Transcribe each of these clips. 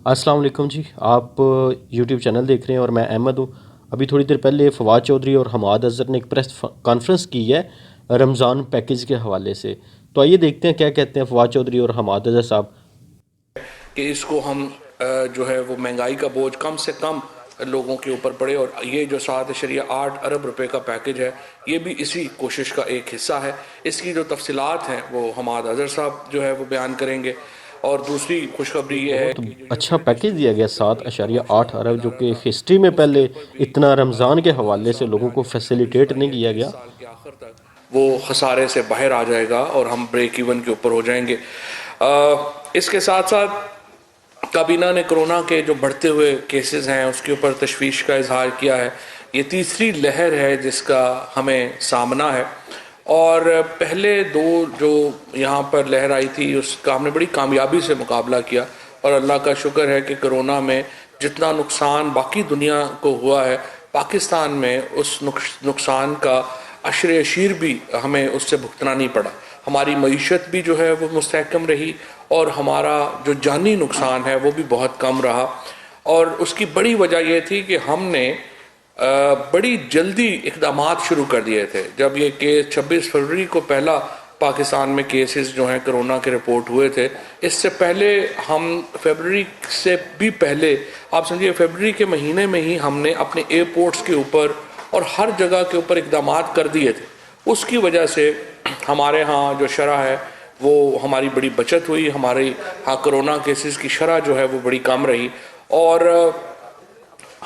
السلام علیکم جی، آپ یوٹیوب چینل دیکھ رہے ہیں اور میں احمد ہوں۔ ابھی تھوڑی دیر پہلے فواد چودھری اور حماد اظہر نے ایک پریس کانفرنس کی ہے رمضان پیکیج کے حوالے سے، تو آئیے دیکھتے ہیں کیا کہتے ہیں فواد چودھری اور حماد اظہر صاحب۔ کہ اس کو ہم جو ہے وہ مہنگائی کا بوجھ کم سے کم لوگوں کے اوپر پڑے، اور یہ جو 7.8 ارب روپے کا پیکج ہے یہ بھی اسی کوشش کا ایک حصہ ہے۔ اس کی جو تفصیلات ہیں وہ حماد اظہر صاحب جو ہے وہ بیان کریں گے۔ اور دوسری خوشخبری ایک یہ ہے بہت کہ جو اچھا یونیورسٹی پیکیج دیا گیا 7.8 ارب، جو کہ ہسٹری میں پہلے اتنا رمضان کے حوالے سے لوگوں کو فیسیلیٹیٹ نہیں کیا گیا۔ سال کے آخر تک وہ خسارے سے باہر آ جائے گا اور ہم بریک ایون کے اوپر ہو جائیں گے۔ اس کے ساتھ ساتھ کابینہ نے کرونا کے جو بڑھتے ہوئے کیسز ہیں اس کے اوپر تشویش کا اظہار کیا ہے۔ یہ تیسری لہر ہے جس کا ہمیں سامنا ہے، اور پہلے دو جو یہاں پر لہر آئی تھی اس کا ہم نے بڑی کامیابی سے مقابلہ کیا، اور اللہ کا شکر ہے کہ کرونا میں جتنا نقصان باقی دنیا کو ہوا ہے، پاکستان میں اس نقصان کا عشر اشیر بھی ہمیں اس سے بھگتنا نہیں پڑا۔ ہماری معیشت بھی جو ہے وہ مستحکم رہی، اور ہمارا جو جانی نقصان ہے وہ بھی بہت کم رہا۔ اور اس کی بڑی وجہ یہ تھی کہ ہم نے بڑی جلدی اقدامات شروع کر دیے تھے۔ جب یہ کیس 26 فروری کو پہلا پاکستان میں کیسز جو ہیں کرونا کے رپورٹ ہوئے تھے، اس سے پہلے ہم فیبرری سے بھی پہلے آپ سمجھیے فیبرری کے مہینے میں ہی ہم نے اپنے ایئرپورٹس کے اوپر اور ہر جگہ کے اوپر اقدامات کر دیے تھے۔ اس کی وجہ سے ہمارے ہاں جو شرح ہے وہ ہماری بڑی بچت ہوئی، ہمارے ہاں کرونا کیسز کی شرح جو ہے وہ بڑی کم رہی۔ اور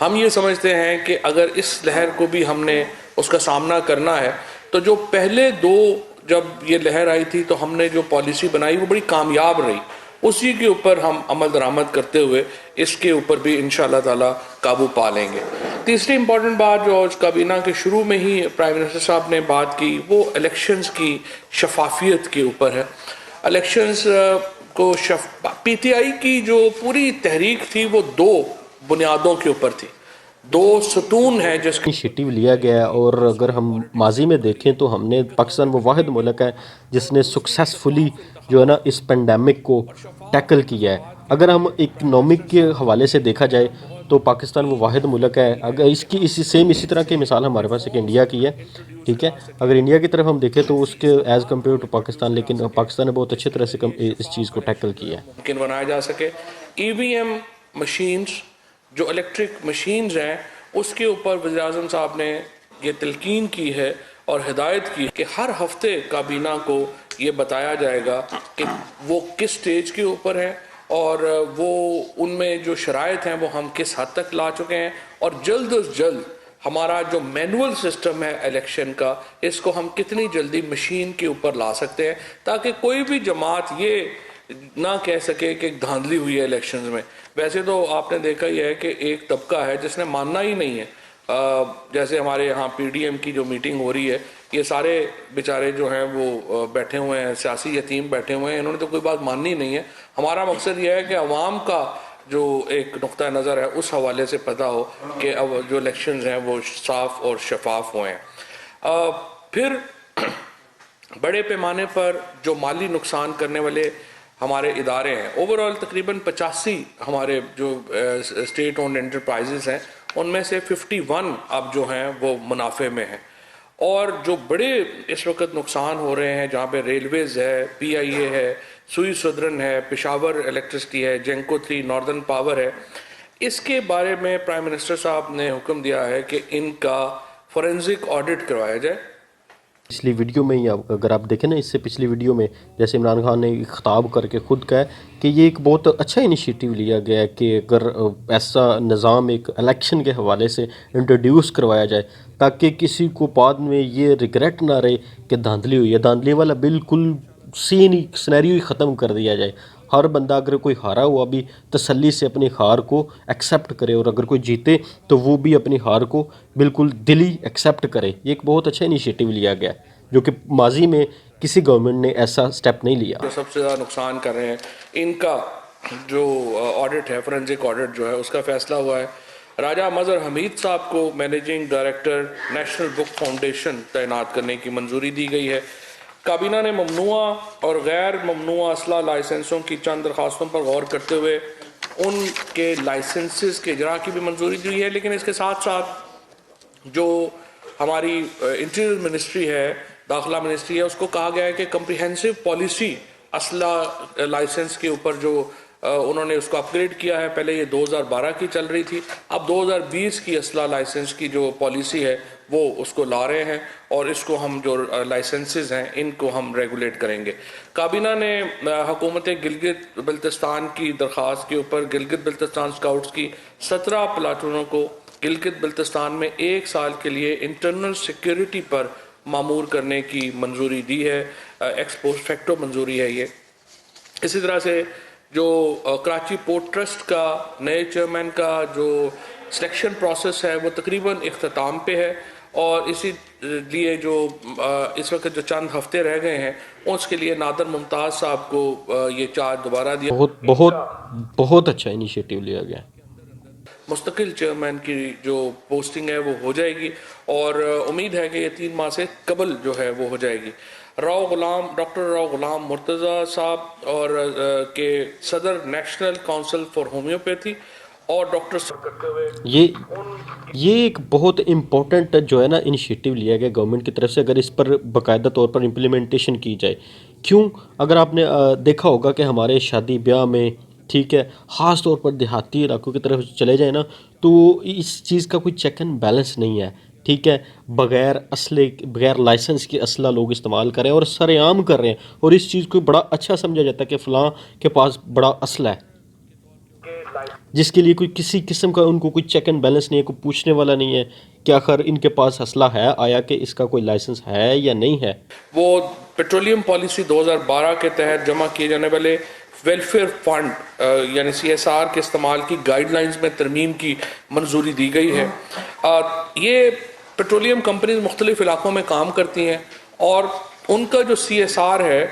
ہم یہ سمجھتے ہیں کہ اگر اس لہر کو بھی ہم نے اس کا سامنا کرنا ہے تو جو پہلے دو جب یہ لہر آئی تھی تو ہم نے جو پالیسی بنائی وہ بڑی کامیاب رہی، اسی کے اوپر ہم عمل درآمد کرتے ہوئے اس کے اوپر بھی انشاءاللہ تعالی قابو پا لیں گے۔ تیسری امپورٹنٹ بات جو آج کابینہ کے شروع میں ہی پرائم منسٹر صاحب نے بات کی وہ الیکشنز کی شفافیت کے اوپر ہے۔ الیکشنز کو پی ٹی آئی کی جو پوری تحریک تھی وہ دو بنیادوں کے اوپر تھی، دو ستون ہیں جس کا انیشیٹو لیا گیا ہے، اور اگر ہم ماضی میں دیکھیں تو ہم نے پاکستان وہ واحد ملک ہے جس نے سکسیسفلی جو ہے نا اس پینڈیمک کو ٹیکل کیا ہے۔ اگر ہم اکنامک کے حوالے سے دیکھا جائے تو پاکستان وہ واحد ملک ہے، اگر اسی طرح کی مثال ہمارے پاس ایک انڈیا کی ہے، ٹھیک ہے۔ اگر انڈیا کی طرف ہم دیکھیں تو اس کے ایز کمپیئر ٹو پاکستان، لیکن پاکستان نے بہت اچھی طرح سے اس چیز کو ٹیکل کیا ہے۔ ممکن بنایا جا سکے۔ ای وی ایم مشینز جو الیکٹرک مشینز ہیں اس کے اوپر وزیر اعظم صاحب نے یہ تلقین کی ہے اور ہدایت کی کہ ہر ہفتے کابینہ کو یہ بتایا جائے گا کہ وہ کس سٹیج کے اوپر ہے، اور وہ ان میں جو شرائط ہیں وہ ہم کس حد تک لا چکے ہیں، اور جلد از جلد ہمارا جو مینول سسٹم ہے الیکشن کا اس کو ہم کتنی جلدی مشین کے اوپر لا سکتے ہیں، تاکہ کوئی بھی جماعت یہ نہ کہہ سکے کہ دھاندلی ہوئی ہے الیکشنز میں۔ ویسے تو آپ نے دیکھا ہی ہے کہ ایک طبقہ ہے جس نے ماننا ہی نہیں ہے، جیسے ہمارے یہاں پی ڈی ایم کی جو میٹنگ ہو رہی ہے، یہ سارے بیچارے جو ہیں وہ بیٹھے ہوئے ہیں، سیاسی یتیم بیٹھے ہوئے ہیں، انہوں نے تو کوئی بات ماننی نہیں ہے۔ ہمارا مقصد یہ ہے کہ عوام کا جو ایک نقطہ نظر ہے اس حوالے سے پتہ ہو کہ اب جو الیکشنز ہیں وہ صاف اور شفاف ہوئے ہیں۔ پھر بڑے پیمانے پر جو مالی نقصان کرنے والے ہمارے ادارے ہیں، اوورآل تقریباً 85 ہمارے جو اسٹیٹ اونڈ انٹرپرائزز ہیں ان میں سے 51 اب جو ہیں وہ منافع میں ہیں۔ اور جو بڑے اس وقت نقصان ہو رہے ہیں جہاں پہ ریلویز ہے، پی آئی اے ہے، سوئی سدرن ہے، پشاور الیکٹرسٹی ہے، جینکو 3، ناردرن پاور ہے، اس کے بارے میں پرائم منسٹر صاحب نے حکم دیا ہے کہ ان کا فورینزک آڈٹ کروایا جائے۔ پچھلی ویڈیو میں ہی اگر آپ دیکھیں نا، اس سے پچھلی ویڈیو میں جیسے عمران خان نے خطاب کر کے خود کہا ہے کہ یہ ایک بہت اچھا انیشیٹو لیا گیا ہے کہ اگر ایسا نظام ایک الیکشن کے حوالے سے انٹروڈیوس کروایا جائے تاکہ کسی کو بعد میں یہ ریگریٹ نہ رہے کہ دھاندلی ہوئی ہے۔ دھاندلی والا بالکل سینیریو ہی ختم کر دیا جائے۔ ہر بندہ اگر کوئی ہارا ہوا بھی تسلی سے اپنی ہار کو ایکسیپٹ کرے، اور اگر کوئی جیتے تو وہ بھی اپنی ہار کو بالکل دلی ایکسیپٹ کرے۔ یہ ایک بہت اچھا انیشیٹو لیا گیا جو کہ ماضی میں کسی گورنمنٹ نے ایسا سٹیپ نہیں لیا۔ جو سب سے زیادہ نقصان کر رہے ہیں ان کا جو آڈٹ ہے، فورینزک آڈٹ جو ہے اس کا فیصلہ ہوا ہے۔ راجہ مظہر حمید صاحب کو مینیجنگ ڈائریکٹر نیشنل بک فاؤنڈیشن تعینات کرنے کی منظوری دی گئی ہے۔ کابینہ نے ممنوعہ اور غیر ممنوعہ اسلحہ لائسنسوں کی چند درخواستوں پر غور کرتے ہوئے ان کے لائسنسز کے اجرا کی بھی منظوری دی ہے. لیکن اس کے ساتھ ساتھ جو ہماری انٹیریئر منسٹری ہے, داخلہ منسٹری ہے, اس کو کہا گیا ہے کہ کمپریہنسو پالیسی اسلحہ لائسنس کے اوپر جو انہوں نے اس کو اپ گریڈ کیا ہے. پہلے یہ 2012 کی چل رہی تھی, اب 2020 کی اسلحہ لائسنس کی جو پالیسی ہے وہ اس کو لا رہے ہیں, اور اس کو ہم جو لائسنسز ہیں ان کو ہم ریگولیٹ کریں گے. کابینہ نے حکومت گلگت بلتستان کی درخواست کے اوپر گلگت بلتستان اسکاؤٹس کی 17 پلاٹونوں کو گلگت بلتستان میں 1 سال کے لیے انٹرنل سیکیورٹی پر معمور کرنے کی منظوری دی ہے. ایکس پوسٹ فیکٹو منظوری ہے یہ. اسی طرح سے جو کراچی پورٹ ٹرسٹ کا نئے چیئرمین کا جو سلیکشن پروسیس ہے وہ تقریباً اختتام پہ ہے, اور اسی لیے جو اس وقت جو چند ہفتے رہ گئے ہیں اس کے لیے نادر ممتاز صاحب کو یہ چارج دوبارہ دیا. بہت اچھا انیشیٹو لیا گیا. مستقل چیئرمین کی جو پوسٹنگ ہے وہ ہو جائے گی, اور امید ہے کہ یہ 3 ماہ سے قبل جو ہے وہ ہو جائے گی. ڈاکٹر راؤ غلام مرتضی صاحب اور کے صدر نیشنل کونسل فار ہومیوپیتھی, اور ڈاکٹر یہ ایک بہت امپورٹنٹ جو ہے نا انیشیٹو لیا گیا گورنمنٹ کی طرف سے, اگر اس پر باقاعدہ طور پر امپلیمنٹیشن کی جائے. کیوں؟ اگر آپ نے دیکھا ہوگا کہ ہمارے شادی بیاہ میں, ٹھیک ہے, خاص طور پر دیہاتی علاقوں کی طرف چلے جائیں نا, تو اس چیز کا کوئی چیک اینڈ بیلنس نہیں ہے. ٹھیک ہے, بغیر لائسنس کے اسلحہ لوگ استعمال کر رہے ہیں اور سر عام کر رہے ہیں, اور اس چیز کو بڑا اچھا سمجھا جاتا ہے کہ فلاں کے پاس بڑا اسلحہ ہے, جس کے لیے کوئی کسی قسم کا ان کو کوئی چیک اینڈ بیلنس نہیں ہے, کوئی پوچھنے والا نہیں ہے کہ آخر ان کے پاس اسلحہ ہے, آیا کہ اس کا کوئی لائسنس ہے یا نہیں ہے. وہ پیٹرولیم پالیسی 2012 کے تحت جمع کیے جانے والے ویلفیئر فنڈ یعنی CSR کے استعمال کی گائیڈ لائنز میں ترمیم کی منظوری دی گئی ہے. یہ پیٹرولیم کمپنیز مختلف علاقوں میں کام کرتی ہیں, اور ان کا جو CSR ہے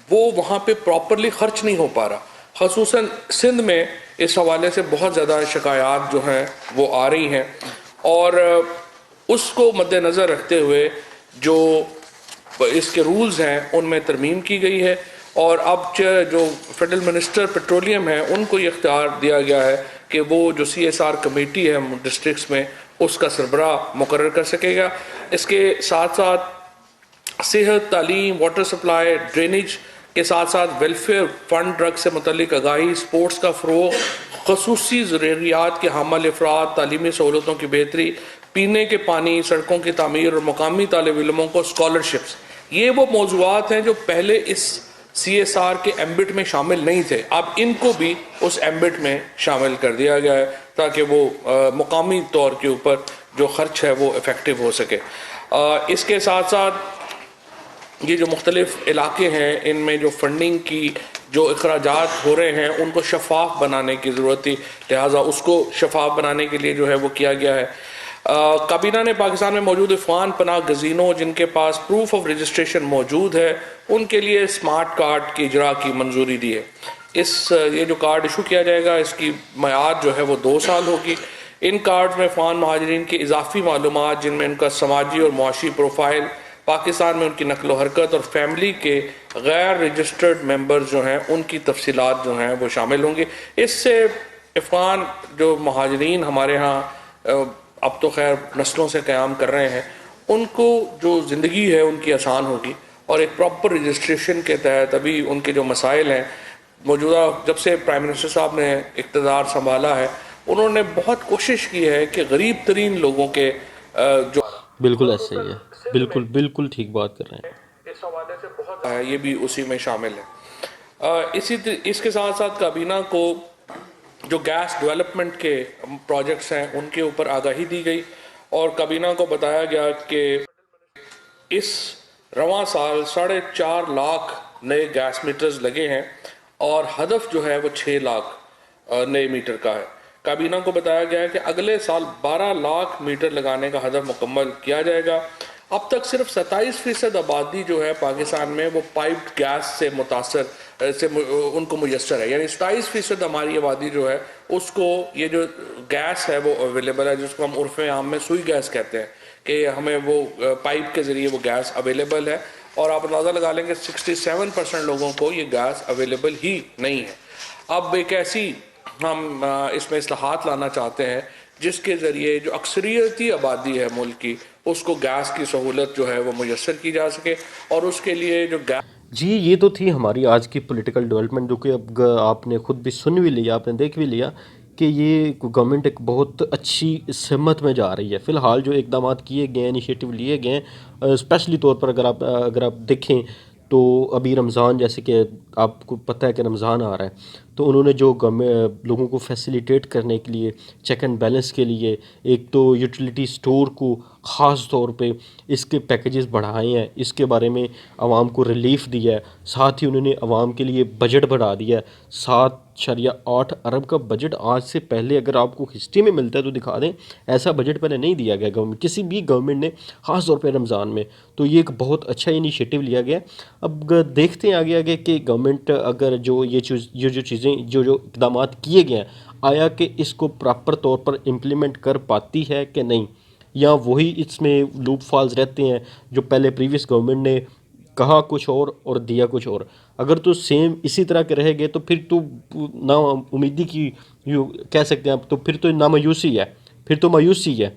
وہ وہاں پہ پراپرلی خرچ نہیں ہو پا رہا. خصوصاً سندھ میں اس حوالے سے بہت زیادہ شکایات جو ہیں وہ آ رہی ہیں, اور اس کو مد نظر رکھتے ہوئے جو اس کے رولز ہیں ان میں ترمیم کی گئی ہے. اور اب جو فیڈرل منسٹر پیٹرولیم ہیں ان کو یہ اختیار دیا گیا ہے کہ وہ جو CSR کمیٹی ہے ڈسٹرکٹس میں اس کا سربراہ مقرر کر سکے گا. اس کے ساتھ ساتھ صحت, تعلیم, واٹر سپلائی, ڈرینیج کے ساتھ ساتھ ویلفیئر فنڈ, ڈرگ سے متعلق آگاہی, سپورٹس کا فروغ, خصوصی ضروریات کے حامل افراد, تعلیمی سہولتوں کی بہتری, پینے کے پانی, سڑکوں کی تعمیر اور مقامی طالب علموں کو اسکالرشپس. یہ وہ موضوعات ہیں جو پہلے اس CSR کے ایمبٹ میں شامل نہیں تھے, اب ان کو بھی اس ایمبٹ میں شامل کر دیا گیا ہے تاکہ وہ مقامی طور کے اوپر جو خرچ ہے وہ افیکٹو ہو سکے. اس کے ساتھ ساتھ یہ جو مختلف علاقے ہیں ان میں جو فنڈنگ کی جو اخراجات ہو رہے ہیں ان کو شفاف بنانے کی ضرورت تھی, لہٰذا اس کو شفاف بنانے کے لیے جو ہے وہ کیا گیا ہے. کابینہ نے پاکستان میں موجود افغان پناہ گزینوں جن کے پاس پروف آف رجسٹریشن موجود ہے ان کے لیے اسمارٹ کارڈ کی اجرا کی منظوری دی ہے. یہ جو کارڈ ایشو کیا جائے گا اس کی میعاد جو ہے وہ 2 سال ہوگی. ان کارڈ میں افغان مہاجرین کی اضافی معلومات جن میں ان کا سماجی اور معاشی پروفائل, پاکستان میں ان کی نقل و حرکت اور فیملی کے غیر رجسٹرڈ ممبرز جو ہیں ان کی تفصیلات جو ہیں وہ شامل ہوں گی. اس سے افغان جو مہاجرین ہمارے ہاں اب تو خیر نسلوں سے قیام کر رہے ہیں ان کو جو زندگی ہے ان کی آسان ہوگی, اور ایک پراپر رجسٹریشن کے تحت ابھی ان کے جو مسائل ہیں موجودہ جب سے پرائم منسٹر صاحب نے اقتدار سنبھالا ہے انہوں نے بہت کوشش کی ہے کہ غریب ترین لوگوں کے جو بالکل ایسے ہی ہے, بالکل ٹھیک بات کر رہے ہیں. اس حوالے سے بہت یہ بھی اسی میں شامل ہے. اس کے ساتھ ساتھ کابینہ کو جو گیس ڈیولپمنٹ کے پروجیکٹس ہیں ان کے اوپر آگاہی دی گئی, اور کابینہ کو بتایا گیا کہ اس رواں سال 4.5 لاکھ نئے گیس میٹرز لگے ہیں اور ہدف جو ہے وہ 6 لاکھ نئے میٹر کا ہے. کابینہ کو بتایا گیا ہے کہ اگلے سال 12 لاکھ میٹر لگانے کا ہدف مکمل کیا جائے گا. اب تک صرف 27% آبادی جو ہے پاکستان میں وہ پائپڈ گیس سے متاثر سے ان کو میسر ہے, یعنی 27% ہماری آبادی جو ہے اس کو یہ جو گیس ہے وہ اویلیبل ہے, جس کو ہم عرف عام میں سوئی گیس کہتے ہیں کہ ہمیں وہ پائپ کے ذریعے وہ گیس اویلیبل ہے. اور آپ اندازہ لگا لیں کہ 67% لوگوں کو یہ گیس اویلیبل ہی نہیں ہے. اب ایک ایسی ہم اس میں اصلاحات لانا چاہتے ہیں جس کے ذریعے جو اکثریتی آبادی ہے ملک کی اس کو گیس کی سہولت جو ہے وہ میسر کی جا سکے، اور اس کے لیے جو گیس جی یہ تو تھی ہماری آج کی پولیٹیکل ڈیولپمنٹ، جو کہ اب آپ نے خود بھی سن بھی لیا، آپ نے دیکھ بھی لیا کہ یہ گورنمنٹ ایک بہت اچھی سمت میں جا رہی ہے۔ فی الحال جو اقدامات کیے گئے ہیں، انیشیٹو لیے گئے ہیں، اسپیشلی طور پر اگر آپ دیکھیں تو ابھی رمضان، جیسے کہ آپ کو پتہ ہے کہ رمضان آ رہا ہے، تو انہوں نے جو لوگوں کو فیسیلیٹیٹ کرنے کے لیے، چیک اینڈ بیلنس کے لیے، ایک تو یوٹیلیٹی سٹور کو خاص طور پہ اس کے پیکیجز بڑھائے ہیں، اس کے بارے میں عوام کو ریلیف دیا ہے، ساتھ ہی انہوں نے عوام کے لیے بجٹ بڑھا دیا ہے، 7.8 ارب کا بجٹ۔ آج سے پہلے اگر آپ کو ہسٹری میں ملتا ہے تو دکھا دیں، ایسا بجٹ پہلے نہیں دیا گیا گورنمنٹ، کسی بھی گورنمنٹ نے، خاص طور پہ رمضان میں۔ تو یہ ایک بہت اچھا انیشیٹو لیا گیا ہے۔ اب دیکھتے ہیں آگے کہ گورنمنٹ اگر جو جو چیزیں جو اقدامات کیے گئے ہیں، آیا کہ اس کو پراپر طور پر امپلیمنٹ کر پاتی ہے کہ نہیں، یا وہی اس میں لوپ فالز رہتے ہیں جو پہلے پریویس گورنمنٹ نے کہا کچھ اور دیا کچھ اور۔ اگر تو سیم اسی طرح کے رہے گے تو پھر تو نا امیدی کی کہہ سکتے ہیں آپ، تو پھر تو نامایوسی ہے، پھر تو مایوسی ہے۔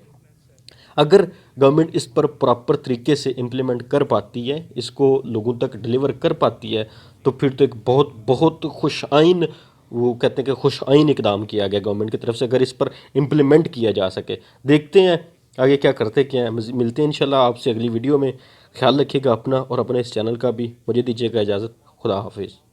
اگر گورنمنٹ اس پر پراپر طریقے سے امپلیمنٹ کر پاتی ہے، اس کو لوگوں تک ڈیلیور کر پاتی ہے، تو پھر تو ایک بہت بہت خوش آئین، وہ کہتے ہیں کہ خوش آئین اقدام کیا گیا گورنمنٹ کی طرف سے، اگر اس پر امپلیمنٹ کیا جا سکے۔ دیکھتے ہیں آگے کیا کرتے کیا ہیں، ملتے ہیں انشاءاللہ آپ سے اگلی ویڈیو میں۔ خیال رکھیے گا اپنا اور اپنے اس چینل کا بھی۔ مجھے دیجیے گا اجازت، خدا حافظ۔